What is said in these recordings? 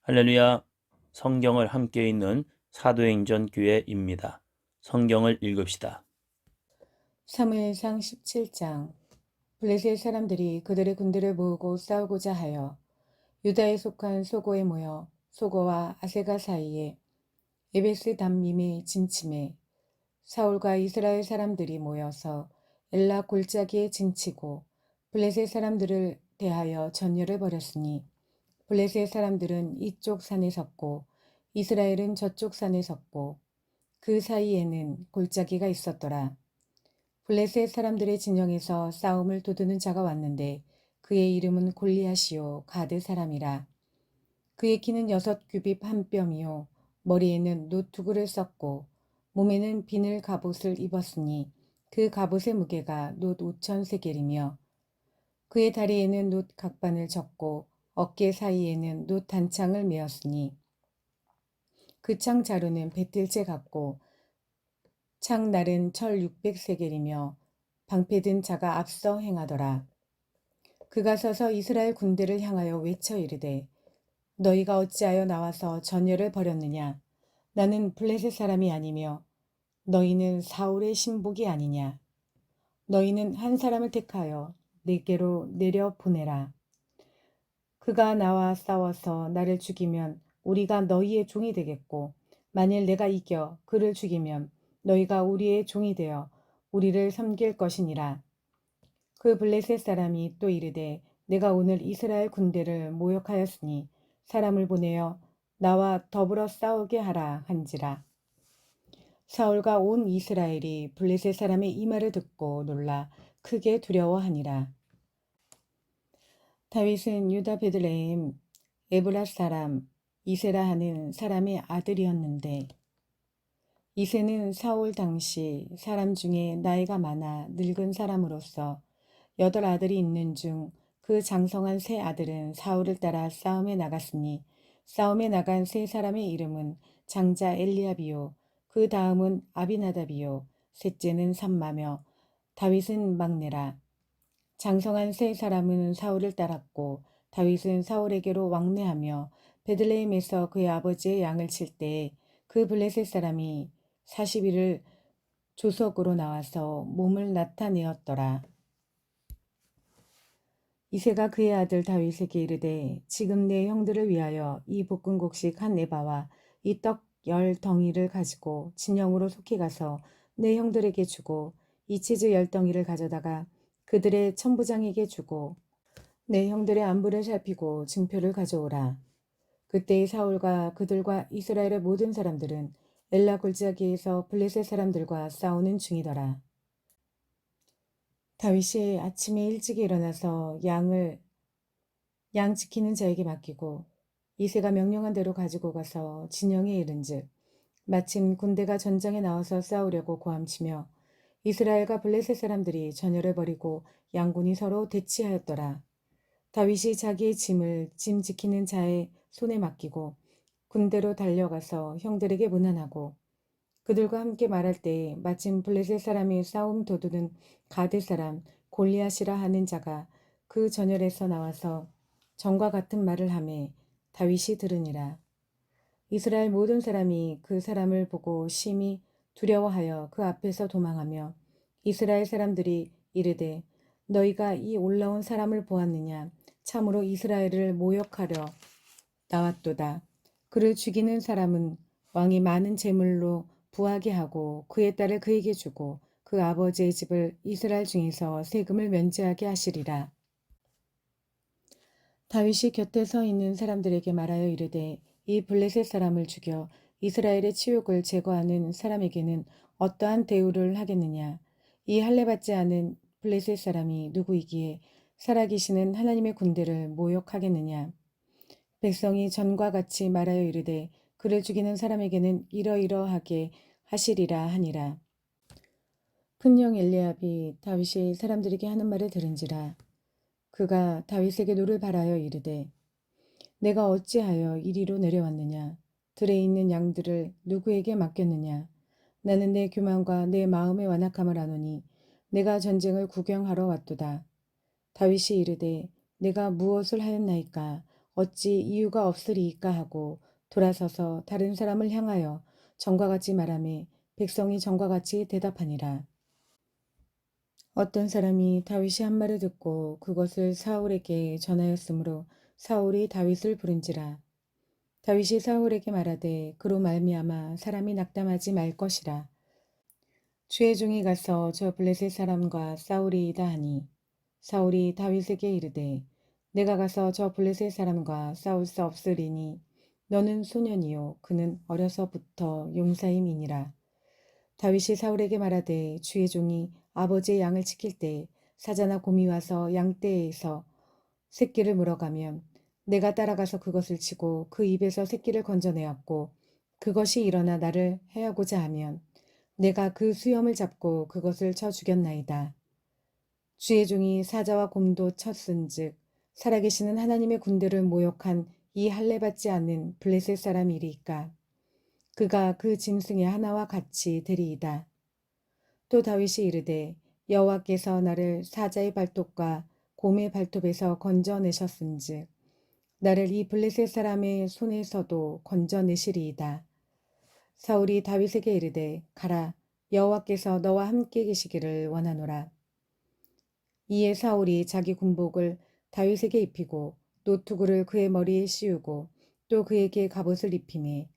할렐루야. 성경을 함께 읽는 사도행전 교회입니다. 성경을 읽읍시다. 사무엘상 17장. 블레셋 사람들이 그들의 군대를 모으고 싸우고자 하여 유다에 속한 소고에 모여 소고와 아세가 사이에 에베스 담밈에 진침해 사울과 이스라엘 사람들이 모여서 엘라 골짜기에 진치고 블레셋 사람들을 대하여 전열을 벌였으니 블레셋 사람들은 이쪽 산에 섰고 이스라엘은 저쪽 산에 섰고 그 사이에는 골짜기가 있었더라. 블레셋 사람들의 진영에서 싸움을 도두는 자가 왔는데 그의 이름은 골리앗이요 가드 사람이라. 그의 키는 6규빗 한 뼘이요 머리에는 노투구를 썼고 몸에는 비늘 갑옷을 입었으니 그 갑옷의 무게가 놋 5,000세겔이며 그의 다리에는 놋 각반을 졌고 어깨 사이에는 놋 단창을 메었으니 그 창 자루는 배틀째 같고 창날은 철 600세겔이며 방패든 자가 앞서 행하더라. 그가 서서 이스라엘 군대를 향하여 외쳐 이르되 너희가 어찌하여 나와서 전열을 벌였느냐. 나는 블레셋 사람이 아니며 너희는 사울의 신복이 아니냐. 너희는 한 사람을 택하여 내게로 내려 보내라. 그가 나와 싸워서 나를 죽이면 우리가 너희의 종이 되겠고 만일 내가 이겨 그를 죽이면 너희가 우리의 종이 되어 우리를 섬길 것이니라. 그 블레셋 사람이 또 이르되 내가 오늘 이스라엘 군대를 모욕하였으니 사람을 보내어 나와 더불어 싸우게 하라 한지라. 사울과 온 이스라엘이 블레셋 사람의 이 말을 듣고 놀라 크게 두려워하니라. 다윗은 유다 베들레헴 에브랏 사람 이세라 하는 사람의 아들이었는데 이세는 사울 당시 사람 중에 나이가 많아 늙은 사람으로서 8 아들이 있는 중 그 장성한 세 아들은 사울을 따라 싸움에 나갔으니 싸움에 나간 세 사람의 이름은 장자 엘리압이요 그 다음은 아비나답이요 셋째는 삼마며 다윗은 막내라. 장성한 세 사람은 사울을 따랐고 다윗은 사울에게로 왕래하며 베들레헴에서 그의 아버지의 양을 칠 때 그 블레셋 사람이 40일을 조석으로 나와서 몸을 나타내었더라. 이새가 그의 아들 다윗에게 이르되 지금 내 형들을 위하여 이 볶음곡식 한 에바와 이 떡 10덩이를 가지고 진영으로 속히 가서 내 형들에게 주고 이 치즈 10덩이를 가져다가 그들의 천부장에게 주고 내 형들의 안부를 살피고 증표를 가져오라. 그때의 사울과 그들과 이스라엘의 모든 사람들은 엘라 골짜기에서 블레셋 사람들과 싸우는 중이더라. 다윗이 아침에 일찍 일어나서 양 지키는 자에게 맡기고 이새가 명령한 대로 가지고 가서 진영에 이른즉 마침 군대가 전장에 나와서 싸우려고 고함치며 이스라엘과 블레셋 사람들이 전열을 벌이고 양군이 서로 대치하였더라. 다윗이 자기의 짐을 짐 지키는 자의 손에 맡기고 군대로 달려가서 형들에게 문안하고 그들과 함께 말할 때에 마침 블레셋 사람이 싸움 도두는 가드 사람 골리앗이라 하는 자가 그 전열에서 나와서 전과 같은 말을 하매 다윗이 들으니라. 이스라엘 모든 사람이 그 사람을 보고 심히 두려워하여 그 앞에서 도망하며 이스라엘 사람들이 이르되 너희가 이 올라온 사람을 보았느냐. 참으로 이스라엘을 모욕하려 나왔도다. 그를 죽이는 사람은 왕이 많은 재물로 부하게 하고 그의 딸을 그에게 주고 그 아버지의 집을 이스라엘 중에서 세금을 면제하게 하시리라. 다윗이 곁에 서 있는 사람들에게 말하여 이르되 이 블레셋 사람을 죽여 이스라엘의 치욕을 제거하는 사람에게는 어떠한 대우를 하겠느냐. 이 할례받지 않은 블레셋 사람이 누구이기에 살아계시는 하나님의 군대를 모욕하겠느냐. 백성이 전과 같이 말하여 이르되 그를 죽이는 사람에게는 이러이러하게 하시리라 하니라. 큰형 엘리압이 다윗이 사람들에게 하는 말을 들은지라. 그가 다윗에게 노를 바라여 이르되 내가 어찌하여 이리로 내려왔느냐. 들에 있는 양들을 누구에게 맡겼느냐. 나는 내 교만과 내 마음의 완악함을 아노니 내가 전쟁을 구경하러 왔도다. 다윗이 이르되 내가 무엇을 하였나이까. 어찌 이유가 없으리이까 하고 돌아서서 다른 사람을 향하여 전과 같이 말하매 백성이 전과 같이 대답하니라. 어떤 사람이 다윗이 한 말을 듣고 그것을 사울에게 전하였으므로 사울이 다윗을 부른지라. 다윗이 사울에게 말하되 그로 말미암아 사람이 낙담하지 말 것이라. 주의 종이 가서 저 블레셋 사람과 싸우리이다 하니 사울이 다윗에게 이르되 내가 가서 저 블레셋 사람과 싸울 수 없으리니 너는 소년이요 그는 어려서부터 용사임이니라. 다윗이 사울에게 말하되 주의 종이 아버지의 양을 지킬 때 사자나 곰이 와서 양떼에서 새끼를 물어가면 내가 따라가서 그것을 치고 그 입에서 새끼를 건져내었고 그것이 일어나 나를 해하고자 하면 내가 그 수염을 잡고 그것을 쳐 죽였나이다. 주의 종이 사자와 곰도 쳤은즉 살아계시는 하나님의 군대를 모욕한 이 할례받지 않는 블레셋 사람이리이까. 그가 그 짐승의 하나와 같이 되리이다. 또 다윗이 이르되 여호와께서 나를 사자의 발톱과 곰의 발톱에서 건져내셨은즉 나를 이 블레셋 사람의 손에서도 건져내시리이다. 사울이 다윗에게 이르되 가라 여호와께서 너와 함께 계시기를 원하노라. 이에 사울이 자기 군복을 다윗에게 입히고 노투구를 그의 머리에 씌우고 또 그에게 갑옷을 입히매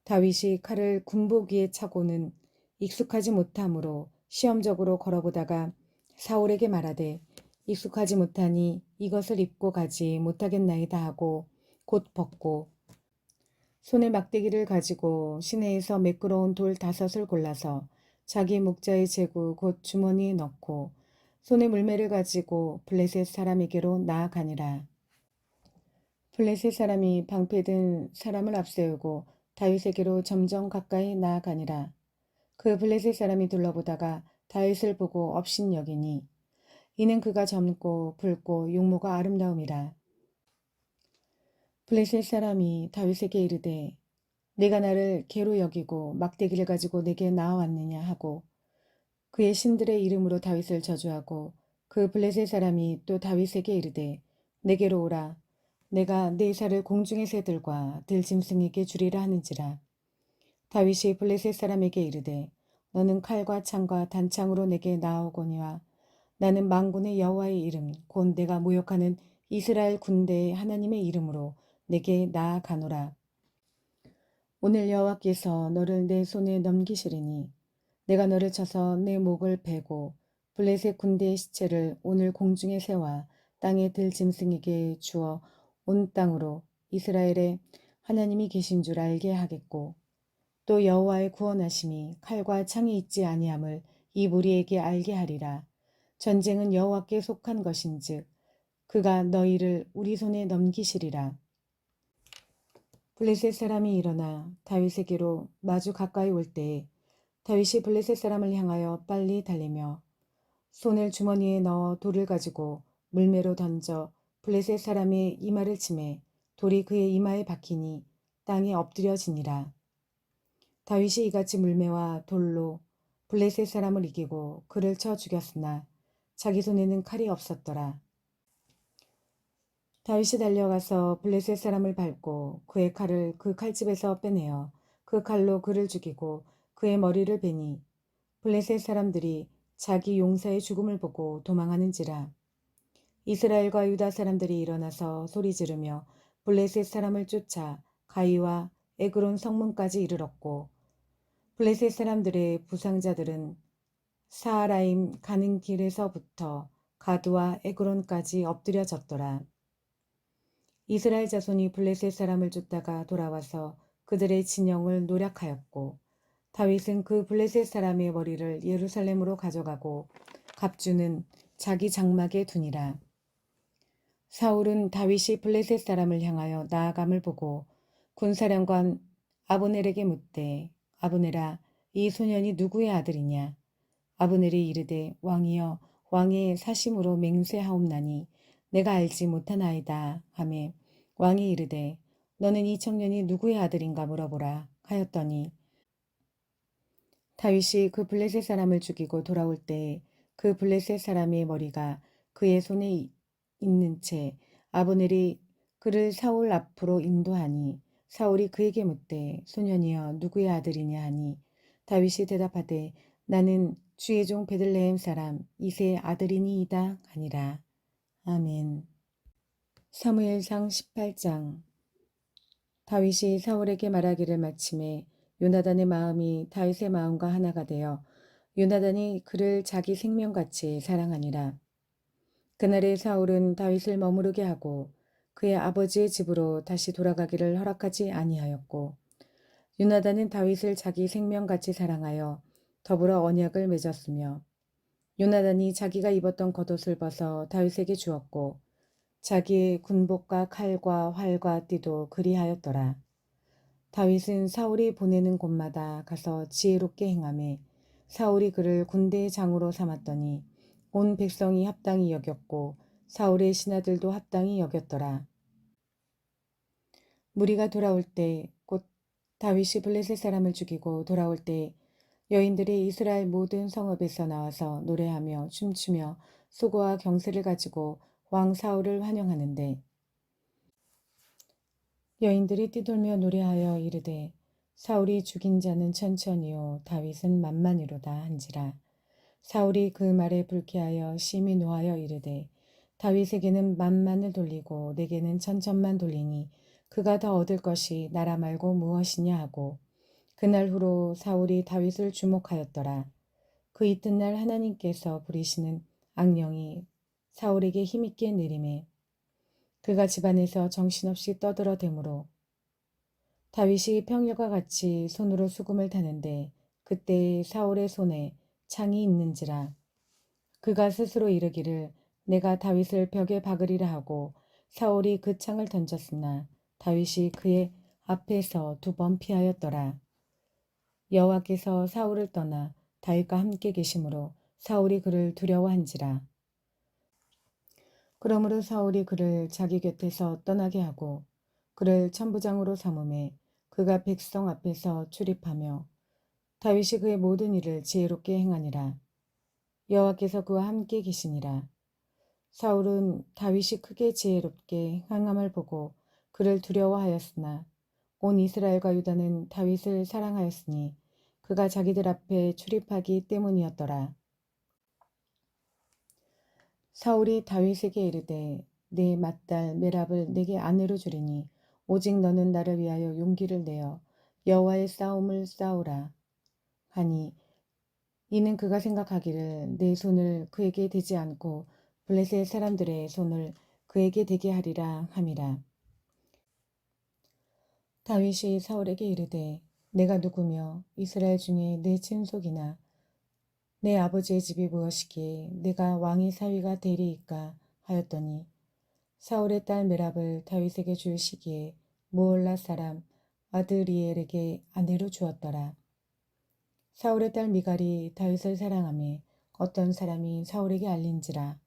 다윗이 칼을 군복 위에 차고는 익숙하지 못하므로 시험적으로 걸어보다가 사울에게 말하되 익숙하지 못하니 이것을 입고 가지 못하겠나이다 하고 곧 벗고 손에 막대기를 가지고 시내에서 매끄러운 돌 5을 골라서 자기 목자의 제구 곧 주머니에 넣고 손에 물매를 가지고 블레셋 사람에게로 나아가니라. 블레셋 사람이 방패든 사람을 앞세우고 다윗에게로 점점 가까이 나아가니라. 그 블레셋 사람이 둘러보다가 다윗을 보고 업신여기니 이는 그가 젊고 붉고 용모가 아름다움이라. 블레셋 사람이 다윗에게 이르되 내가 나를 개로 여기고 막대기를 가지고 내게 나아왔느냐 하고 그의 신들의 이름으로 다윗을 저주하고 그 블레셋 사람이 또 다윗에게 이르되 내게로 오라 내가 네 살을 공중의 새들과 들짐승에게 주리라 하는지라. 다윗이 블레셋 사람에게 이르되 너는 칼과 창과 단창으로 내게 나아오거니와 나는 만군의 여호와의 이름 곧 내가 모욕하는 이스라엘 군대의 하나님의 이름으로 내게 나아가노라. 오늘 여호와께서 너를 내 손에 넘기시리니 내가 너를 쳐서 내 목을 베고 블레셋 군대의 시체를 오늘 공중의 새와 땅의 들짐승에게 주어 온 땅으로 이스라엘에 하나님이 계신 줄 알게 하겠고 또 여호와의 구원하심이 칼과 창이 있지 아니함을 이 무리에게 알게 하리라. 전쟁은 여호와께 속한 것인즉 그가 너희를 우리 손에 넘기시리라. 블레셋 사람이 일어나 다윗에게로 마주 가까이 올 때에 다윗이 블레셋 사람을 향하여 빨리 달리며 손을 주머니에 넣어 돌을 가지고 물매로 던져 블레셋 사람의 이마를 치매 돌이 그의 이마에 박히니 땅에 엎드려지니라. 다윗이 이같이 물매와 돌로 블레셋 사람을 이기고 그를 쳐 죽였으나 자기 손에는 칼이 없었더라. 다윗이 달려가서 블레셋 사람을 밟고 그의 칼을 그 칼집에서 빼내어 그 칼로 그를 죽이고 그의 머리를 베니 블레셋 사람들이 자기 용사의 죽음을 보고 도망하는지라. 이스라엘과 유다 사람들이 일어나서 소리 지르며 블레셋 사람을 쫓아 가이와 에그론 성문까지 이르렀고 블레셋 사람들의 부상자들은 사하라임 가는 길에서부터 가드와 에그론까지 엎드려졌더라. 이스라엘 자손이 블레셋 사람을 쫓다가 돌아와서 그들의 진영을 노략하였고 다윗은 그 블레셋 사람의 머리를 예루살렘으로 가져가고 갑주는 자기 장막에 두니라. 사울은 다윗이 블레셋 사람을 향하여 나아감을 보고 군사령관 아브넬에게 묻되 아브넬아 이 소년이 누구의 아들이냐. 아브넬이 이르되 왕이여 왕의 사심으로 맹세하옵나니 내가 알지 못하나이다 하매 왕이 이르되 너는 이 청년이 누구의 아들인가 물어보라 하였더니 다윗이 그 블레셋 사람을 죽이고 돌아올 때 그 블레셋 사람의 머리가 그의 손에 있는 채 아브넬이 그를 사울 앞으로 인도하니 사울이 그에게 묻되 소년이여 누구의 아들이냐 하니 다윗이 대답하되 나는 주의 종 베들레헴 사람 이새의 아들이니이다 하니라. 아멘. 사무엘상 18장. 다윗이 사울에게 말하기를 마침에 요나단의 마음이 다윗의 마음과 하나가 되어 요나단이 그를 자기 생명같이 사랑하니라. 그날에 사울은 다윗을 머무르게 하고 그의 아버지의 집으로 다시 돌아가기를 허락하지 아니하였고 요나단은 다윗을 자기 생명같이 사랑하여 더불어 언약을 맺었으며 요나단이 자기가 입었던 겉옷을 벗어 다윗에게 주었고 자기의 군복과 칼과 활과 띠도 그리하였더라. 다윗은 사울이 보내는 곳마다 가서 지혜롭게 행하매 사울이 그를 군대의 장으로 삼았더니 온 백성이 합당히 여겼고 사울의 신하들도 합당히 여겼더라. 무리가 돌아올 때 곧 다윗이 블레셋 사람을 죽이고 돌아올 때 여인들이 이스라엘 모든 성읍에서 나와서 노래하며 춤추며 수고와 경세를 가지고 왕 사울을 환영하는데 여인들이 뛰돌며 노래하여 이르되 사울이 죽인 자는 천천히요 다윗은 만만이로다 한지라. 사울이 그 말에 불쾌하여 심히 노하여 이르되 다윗에게는 만만을 돌리고 내게는 천천만 돌리니 그가 더 얻을 것이 나라 말고 무엇이냐 하고 그날 후로 사울이 다윗을 주목하였더라. 그 이튿날 하나님께서 부리시는 악령이 사울에게 힘있게 내림에 그가 집안에서 정신없이 떠들어대므로 다윗이 평일과 같이 손으로 수금을 타는데 그때 사울의 손에 창이 있는지라. 그가 스스로 이르기를 내가 다윗을 벽에 박으리라 하고 사울이 그 창을 던졌으나 다윗이 그의 앞에서 2번 피하였더라. 여호와께서 사울을 떠나 다윗과 함께 계심으로 사울이 그를 두려워한지라. 그러므로 사울이 그를 자기 곁에서 떠나게 하고 그를 천부장으로 삼음에 그가 백성 앞에서 출입하며 다윗이 그의 모든 일을 지혜롭게 행하니라. 여호와께서 그와 함께 계시니라. 사울은 다윗이 크게 지혜롭게 행함을 보고 그를 두려워하였으나 온 이스라엘과 유다는 다윗을 사랑하였으니 그가 자기들 앞에 출입하기 때문이었더라. 사울이 다윗에게 이르되 내 맏딸 메랍을 내게 아내로 주리니 오직 너는 나를 위하여 용기를 내어 여호와의 싸움을 싸우라 하니 이는 그가 생각하기를 내 손을 그에게 대지 않고 블레셋 사람들의 손을 그에게 대게 하리라 함이라. 다윗이 사울에게 이르되 내가 누구며 이스라엘 중에 내 친속이나 내 아버지의 집이 무엇이기에 내가 왕의 사위가 되리이까 하였더니 사울의 딸 메랍을 다윗에게 줄 시기에 무올라 사람 아드리엘에게 아내로 주었더라. 사울의 딸 미갈이 다윗을 사랑하며 어떤 사람이 사울에게 알린지라.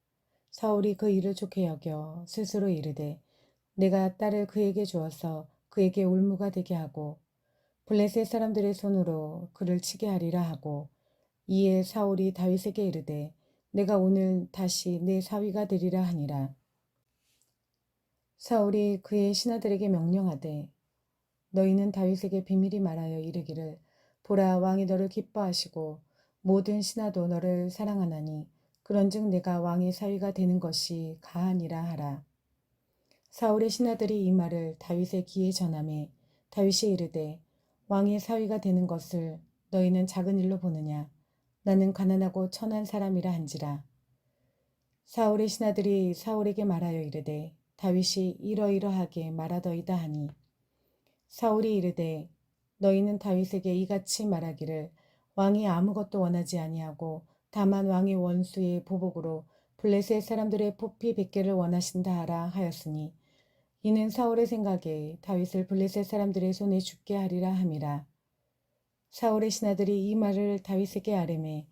사울이 그 일을 좋게 여겨 스스로 이르되 내가 딸을 그에게 주어서 그에게 울무가 되게 하고 블레셋 사람들의 손으로 그를 치게 하리라 하고 이에 사울이 다윗에게 이르되 내가 오늘 다시 내 사위가 되리라 하니라. 사울이 그의 신하들에게 명령하되 너희는 다윗에게 비밀히 말하여 이르기를 보라 왕이 너를 기뻐하시고 모든 신하도 너를 사랑하나니 그런즉 내가 왕의 사위가 되는 것이 가하니라 하라. 사울의 신하들이 이 말을 다윗의 귀에 전하매 다윗이 이르되 왕의 사위가 되는 것을 너희는 작은 일로 보느냐 나는 가난하고 천한 사람이라 한지라. 사울의 신하들이 사울에게 말하여 이르되 다윗이 이러이러하게 말하더이다 하니 사울이 이르되 너희는 다윗에게 이같이 말하기를 왕이 아무것도 원하지 아니하고 다만 왕의 원수의 보복으로 블레셋 사람들의 포피 100개를 원하신다 하라 하였으니 이는 사울의 생각에 다윗을 블레셋 사람들의 손에 죽게 하리라 함이라. 사울의 신하들이 이 말을 다윗에게 아뢰매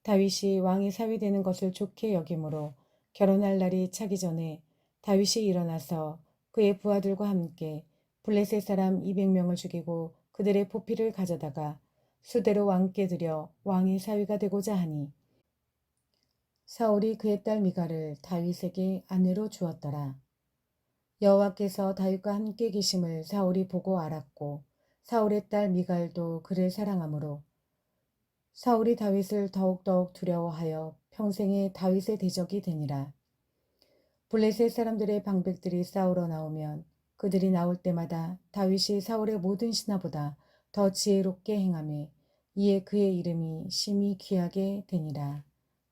다윗이 왕의 사위 되는 것을 좋게 여기므로 결혼할 날이 차기 전에 다윗이 일어나서 그의 부하들과 함께 블레셋 사람 200명을 죽이고 그들의 포피를 가져다가 수대로 왕께 드려 왕의 사위가 되고자 하니 사울이 그의 딸 미갈을 다윗에게 아내로 주었더라. 여호와께서 다윗과 함께 계심을 사울이 보고 알았고 사울의 딸 미갈도 그를 사랑하므로 사울이 다윗을 더욱더욱 두려워하여 평생에 다윗의 대적이 되니라. 블레셋 사람들의 방백들이 싸우러 나오면 그들이 나올 때마다 다윗이 사울의 모든 신하보다 더 지혜롭게 행하며 이에 그의 이름이 심히 귀하게 되니라.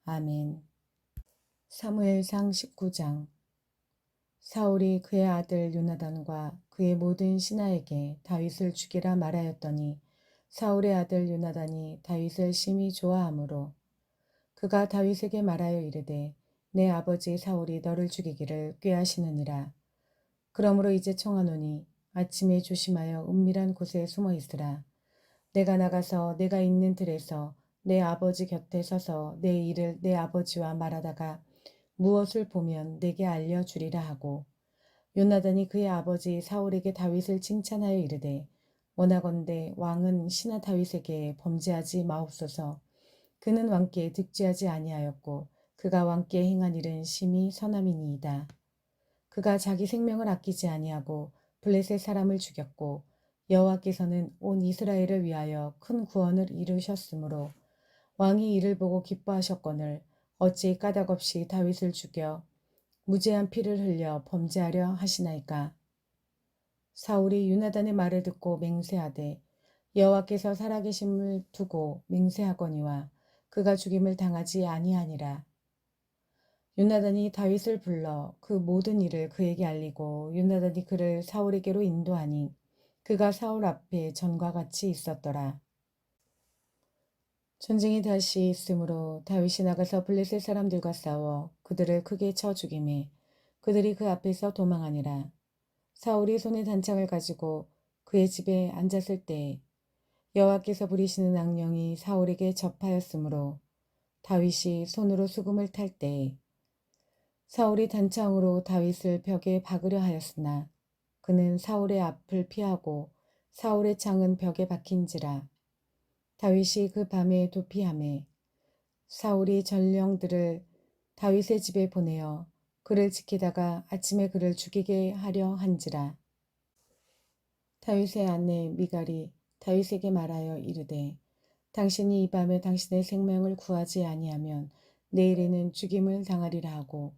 아멘. 사무엘상 19장. 사울이 그의 아들 요나단과 그의 모든 신하에게 다윗을 죽이라 말하였더니 사울의 아들 요나단이 다윗을 심히 좋아하므로 그가 다윗에게 말하여 이르되 내 아버지 사울이 너를 죽이기를 꾀하시느니라. 그러므로 이제 청하노니 아침에 조심하여 은밀한 곳에 숨어 있으라. 내가 나가서 내가 있는 들에서 내 아버지 곁에 서서 내 일을 내 아버지와 말하다가 무엇을 보면 내게 알려주리라 하고 요나단이 그의 아버지 사울에게 다윗을 칭찬하여 이르되 원하건대 왕은 신하 다윗에게 범죄하지 마옵소서. 그는 왕께 득죄하지 아니하였고 그가 왕께 행한 일은 심히 선함이니이다. 그가 자기 생명을 아끼지 아니하고 블레셋 사람을 죽였고 여호와께서는 온 이스라엘을 위하여 큰 구원을 이루셨으므로 왕이 이를 보고 기뻐하셨거늘 어찌 까닭없이 다윗을 죽여 무죄한 피를 흘려 범죄하려 하시나이까. 사울이 요나단의 말을 듣고 맹세하되 여호와께서 살아계심을 두고 맹세하거니와 그가 죽임을 당하지 아니하니라. 요나단이 다윗을 불러 그 모든 일을 그에게 알리고 요나단이 그를 사울에게로 인도하니 그가 사울 앞에 전과 같이 있었더라. 전쟁이 다시 있으므로 다윗이 나가서 블레셋 사람들과 싸워 그들을 크게 쳐 죽이매 그들이 그 앞에서 도망하니라. 사울이 손에 단창을 가지고 그의 집에 앉았을 때에 여호와께서 부리시는 악령이 사울에게 접하였으므로 다윗이 손으로 수금을 탈 때에 사울이 단창으로 다윗을 벽에 박으려 하였으나 그는 사울의 앞을 피하고 사울의 창은 벽에 박힌지라. 다윗이 그 밤에 도피하매 사울이 전령들을 다윗의 집에 보내어 그를 지키다가 아침에 그를 죽이게 하려 한지라. 다윗의 아내 미갈이 다윗에게 말하여 이르되 당신이 이 밤에 당신의 생명을 구하지 아니하면 내일에는 죽임을 당하리라 하고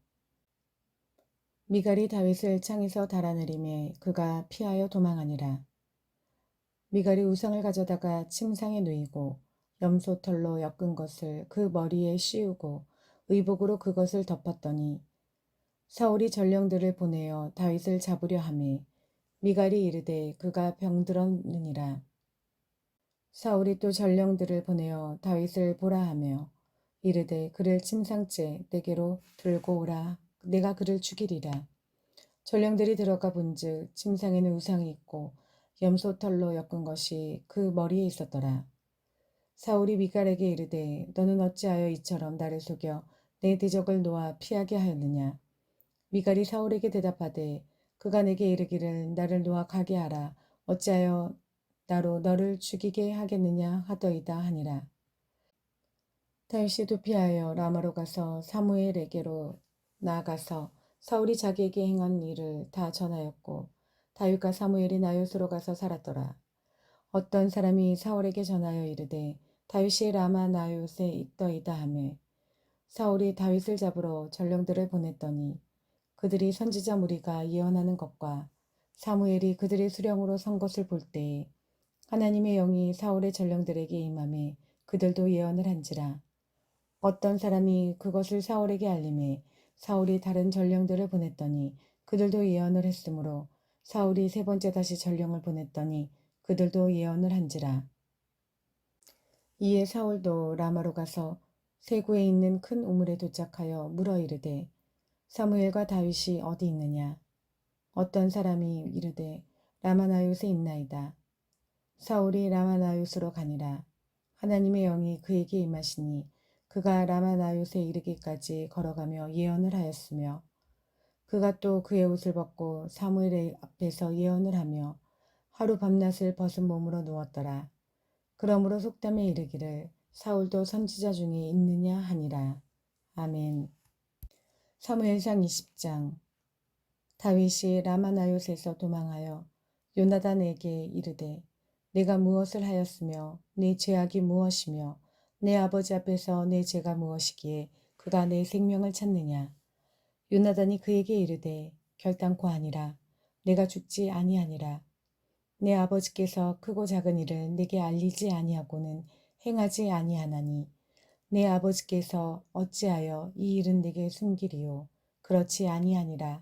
미갈이 다윗을 창에서 달아내리매 그가 피하여 도망하니라. 미갈이 우상을 가져다가 침상에 누이고 염소털로 엮은 것을 그 머리에 씌우고 의복으로 그것을 덮었더니 사울이 전령들을 보내어 다윗을 잡으려 하매 미갈이 이르되 그가 병들었느니라. 사울이 또 전령들을 보내어 다윗을 보라 하며 이르되 그를 침상째 내게로 들고 오라. 내가 그를 죽이리라. 전령들이 들어가 본즉 침상에는 우상이 있고 염소털로 엮은 것이 그 머리에 있었더라. 사울이 미갈에게 이르되 너는 어찌하여 이처럼 나를 속여 내 대적을 놓아 피하게 하였느냐. 미갈이 사울에게 대답하되 그가 내게 이르기를 나를 놓아 가게 하라. 어찌하여 나로 너를 죽이게 하겠느냐 하더이다 하니라. 다윗이 도피하여 라마로 가서 사무엘에게로 나아가서 사울이 자기에게 행한 일을 다 전하였고 다윗과 사무엘이 나요스로 가서 살았더라. 어떤 사람이 사울에게 전하여 이르되 다윗이 라마 나요스에 있더이다 하매 사울이 다윗을 잡으러 전령들을 보냈더니 그들이 선지자 무리가 예언하는 것과 사무엘이 그들의 수령으로 선 것을 볼 때에 하나님의 영이 사울의 전령들에게 임하매 그들도 예언을 한지라. 어떤 사람이 그것을 사울에게 알림해 사울이 다른 전령들을 보냈더니 그들도 예언을 했으므로 사울이 세 번째 다시 전령을 보냈더니 그들도 예언을 한지라. 이에 사울도 라마로 가서 세구에 있는 큰 우물에 도착하여 물어 이르되 사무엘과 다윗이 어디 있느냐. 어떤 사람이 이르되 라마나요스에 있나이다. 사울이 라마나요스로 가니라. 하나님의 영이 그에게 임하시니 그가 라마나요스에 이르기까지 걸어가며 예언을 하였으며 그가 또 그의 옷을 벗고 사무엘의 앞에서 예언을 하며 하루 밤낮을 벗은 몸으로 누웠더라. 그러므로 속담에 이르기를 사울도 선지자 중에 있느냐 하니라. 아멘. 사무엘상 20장. 다윗이 라마나요스에서 도망하여 요나단에게 이르되 내가 무엇을 하였으며 내 죄악이 무엇이며 내 아버지 앞에서 내 죄가 무엇이기에 그가 내 생명을 찾느냐. 요나단이 그에게 이르되 결단코 아니라 내가 죽지 아니하니라. 내 아버지께서 크고 작은 일을 내게 알리지 아니하고는 행하지 아니하나니 내 아버지께서 어찌하여 이 일은 내게 숨기리요. 그렇지 아니하니라.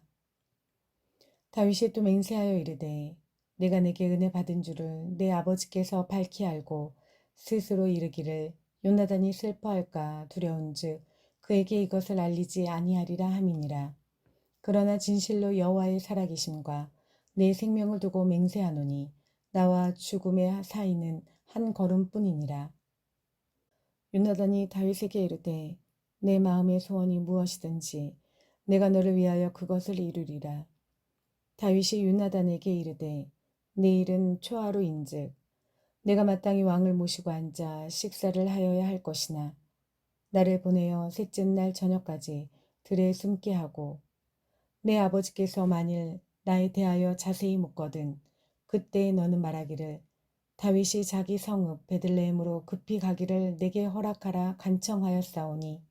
다윗이 또 맹세하여 이르되 내가 내게 은혜 받은 줄을 내 아버지께서 밝히 알고 스스로 이르기를 요나단이 슬퍼할까 두려운즉 그에게 이것을 알리지 아니하리라 함이니라. 그러나 진실로 여호와의 살아계심과 내 생명을 두고 맹세하노니 나와 죽음의 사이는 한 걸음뿐이니라. 요나단이 다윗에게 이르되 내 마음의 소원이 무엇이든지 내가 너를 위하여 그것을 이루리라. 다윗이 요나단에게 이르되 내일은 초하루인즉 내가 마땅히 왕을 모시고 앉아 식사를 하여야 할 것이나 나를 보내어 셋째 날 저녁까지 들에 숨게 하고 내 아버지께서 만일 나에 대하여 자세히 묻거든 그때 너는 말하기를 다윗이 자기 성읍 베들레헴으로 급히 가기를 내게 허락하라 간청하였사오니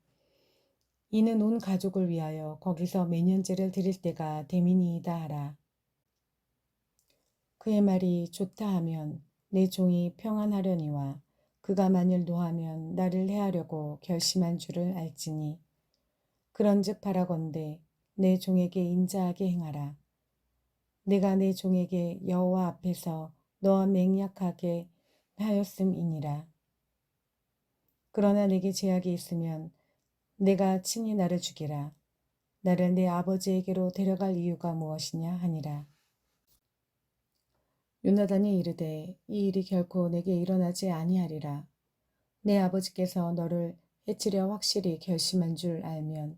이는 온 가족을 위하여 거기서 매년제를 드릴 때가 되미니이다 하라. 그의 말이 좋다 하면 내 종이 평안하려니와 그가 만일 노하면 나를 해하려고 결심한 줄을 알지니 그런즉 바라건대 내 종에게 인자하게 행하라. 내가 내 종에게 여호와 앞에서 너와 맹약하게 하였음이니라. 그러나 내게 제약이 있으면 내가 친히 나를 죽이라. 나를 내 아버지에게로 데려갈 이유가 무엇이냐 하니라. 요나단이 이르되 이 일이 결코 내게 일어나지 아니하리라. 내 아버지께서 너를 해치려 확실히 결심한 줄 알면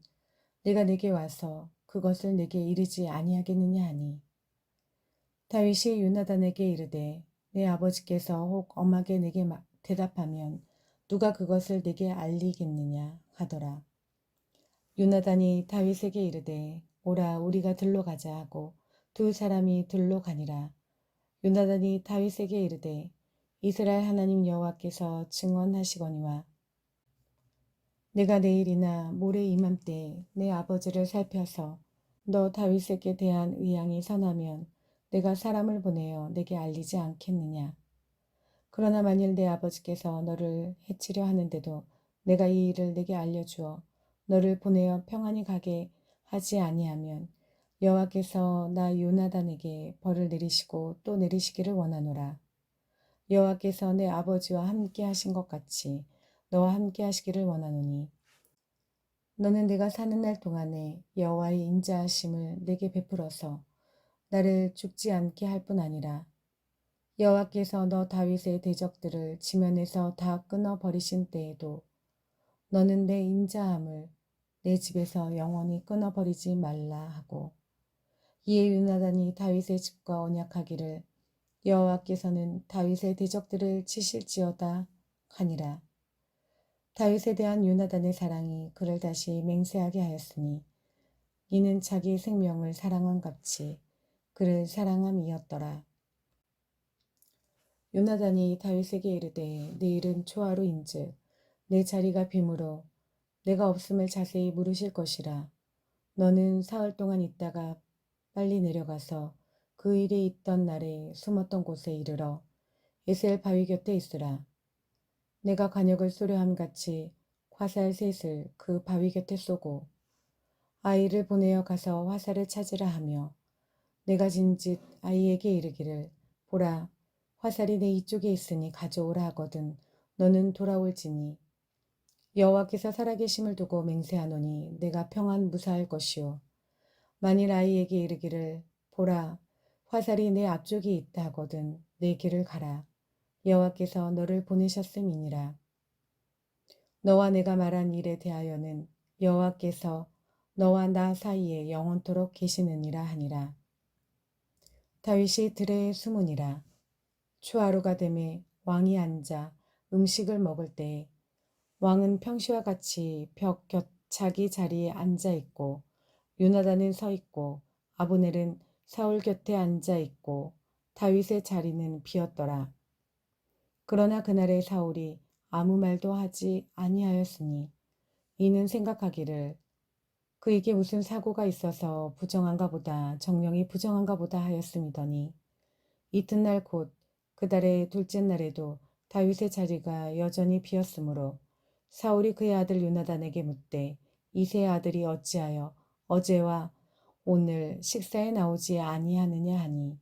내가 내게 와서 그것을 내게 이르지 아니하겠느냐 하니 다윗이 요나단에게 이르되 내 아버지께서 혹 엄하게 내게 대답하면 누가 그것을 내게 알리겠느냐 하더라. 요나단이 다윗에게 이르되 오라 우리가 들로 가자 하고 두 사람이 들로 가니라. 요나단이 다윗에게 이르되 이스라엘 하나님 여호와께서 증언하시거니와 내가 내일이나 모레 이맘때에 내 아버지를 살펴서 너 다윗에게 대한 의향이 선하면 내가 사람을 보내어 내게 알리지 않겠느냐. 그러나 만일 내 아버지께서 너를 해치려 하는데도 내가 이 일을 내게 알려주어 너를 보내어 평안히 가게 하지 아니하면 여호와께서 나 요나단에게 벌을 내리시고 또 내리시기를 원하노라. 여호와께서 내 아버지와 함께 하신 것 같이 너와 함께 하시기를 원하노니 너는 내가 사는 날 동안에 여호와의 인자하심을 내게 베풀어서 나를 죽지 않게 할 뿐 아니라 여호와께서 너 다윗의 대적들을 지면에서 다 끊어 버리신 때에도 너는 내 인자함을 내 집에서 영원히 끊어 버리지 말라 하고 이에 요나단이 다윗의 집과 언약하기를 여호와께서는 다윗의 대적들을 치실지어다 하니라. 다윗에 대한 요나단의 사랑이 그를 다시 맹세하게 하였으니 이는 자기 생명을 사랑한 같이 그를 사랑함이었더라. 요나단이 다윗에게 이르되 내일은 초하루인즉 내 자리가 빔으로 내가 없음을 자세히 물으실 것이라. 너는 사흘 동안 있다가 빨리 내려가서 그 일이 있던 날에 숨었던 곳에 이르러 에셀 바위 곁에 있으라. 내가 관역을 쏘려 함같이 화살 셋을 그 바위 곁에 쏘고 아이를 보내어 가서 화살을 찾으라 하며 내가 진짓 아이에게 이르기를 보라 화살이 내 이쪽에 있으니 가져오라 하거든 너는 돌아올지니 여호와께서 살아계심을 두고 맹세하노니 내가 평안 무사할 것이요 만일 아이에게 이르기를 보라 화살이 내 앞쪽에 있다 하거든 내 길을 가라 여호와께서 너를 보내셨음이니라. 너와 내가 말한 일에 대하여는 여호와께서 너와 나 사이에 영원토록 계시느니라 하니라. 다윗이 들에 숨으니라. 초하루가 되매 왕이 앉아 음식을 먹을 때에 왕은 평시와 같이 벽 곁 자기 자리에 앉아 있고 요나단은 서 있고 아브넬은 사울 곁에 앉아 있고 다윗의 자리는 비었더라. 그러나 그날의 사울이 아무 말도 하지 아니하였으니 이는 생각하기를 그에게 무슨 사고가 있어서 부정한가 보다 정령이 부정한가 보다 하였음이더니 이튿날 곧 그 달의 둘째 날에도 다윗의 자리가 여전히 비었으므로 사울이 그의 아들 요나단에게 묻되 이새의 아들이 어찌하여 어제와 오늘 식사에 나오지 아니하느냐 하니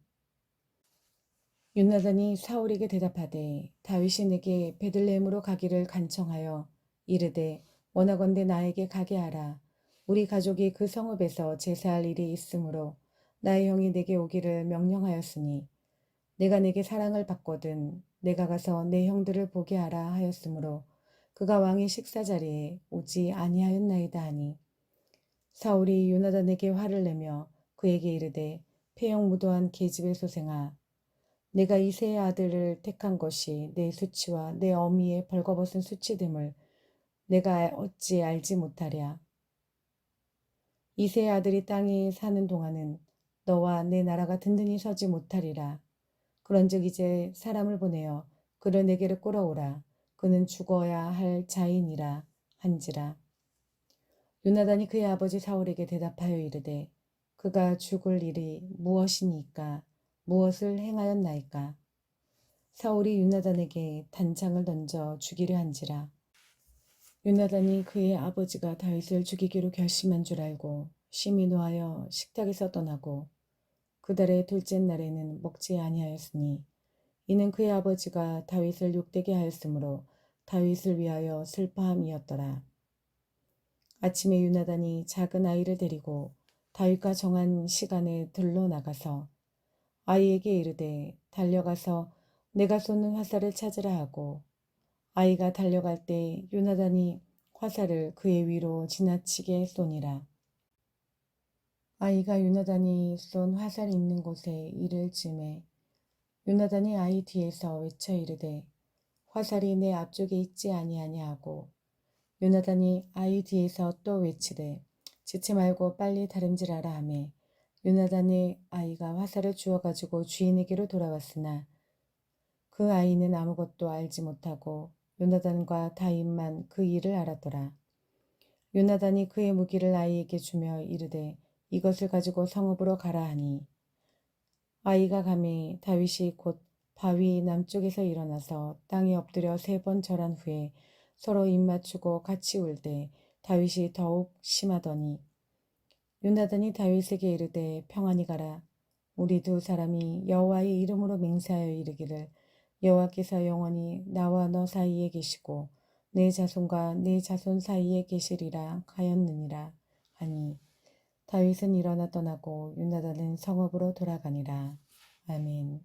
요나단이 사울에게 대답하되 다윗이 내게 베들레헴으로 가기를 간청하여 이르되 원하건대 나에게 가게 하라. 우리 가족이 그 성읍에서 제사할 일이 있으므로 나의 형이 내게 오기를 명령하였으니 내가 내게 사랑을 받거든 내가 가서 내 형들을 보게 하라 하였으므로 그가 왕의 식사 자리에 오지 아니하였나이다 하니 사울이 요나단에게 화를 내며 그에게 이르되 폐역무도한 계집의 소생아 내가 이새의 아들을 택한 것이 내 수치와 내 어미의 벌거벗은 수치됨을 내가 어찌 알지 못하랴. 이새의 아들이 땅에 사는 동안은 너와 내 나라가 든든히 서지 못하리라. 그런즉 이제 사람을 보내어 그를 내게로 끌어오라. 그는 죽어야 할 자인이라 한지라. 요나단이 그의 아버지 사울에게 대답하여 이르되 그가 죽을 일이 무엇이니까 무엇을 행하였나이까. 사울이 요나단에게 단창을 던져 죽이려 한지라. 요나단이 그의 아버지가 다윗을 죽이기로 결심한 줄 알고 심히 노하여 식탁에서 떠나고 그 달의 둘째 날에는 먹지 아니하였으니 이는 그의 아버지가 다윗을 욕되게 하였으므로 다윗을 위하여 슬퍼함이었더라. 아침에 요나단이 작은 아이를 데리고 다윗과 정한 시간에 들러 나가서 아이에게 이르되 달려가서 내가 쏘는 화살을 찾으라 하고 아이가 달려갈 때 요나단이 화살을 그의 위로 지나치게 쏘니라. 아이가 요나단이 쏜 화살이 있는 곳에 이를 즈음에 요나단이 아이 뒤에서 외쳐 이르되 화살이 내 앞쪽에 있지 아니하냐 하고 요나단이 아이 뒤에서 또 외치되 지체 말고 빨리 다름질하라 하매 요나단의 아이가 화살을 주워 가지고 주인에게로 돌아왔으나 그 아이는 아무것도 알지 못하고 요나단과 다윗만 그 일을 알았더라. 요나단이 그의 무기를 아이에게 주며 이르되 이것을 가지고 성읍으로 가라 하니 아이가 가매 다윗이 곧 바위 남쪽에서 일어나서 땅에 엎드려 3번 절한 후에 서로 입맞추고 같이 울되 다윗이 더욱 심하더니 요나단이 다윗에게 이르되 평안히 가라. 우리 두 사람이 여호와의 이름으로 맹세하여 이르기를 여호와께서 영원히 나와 너 사이에 계시고 내 자손과 내 자손 사이에 계시리라 하였느니라 하니 다윗은 일어나 떠나고 요나단은 성읍으로 돌아가니라. 아멘.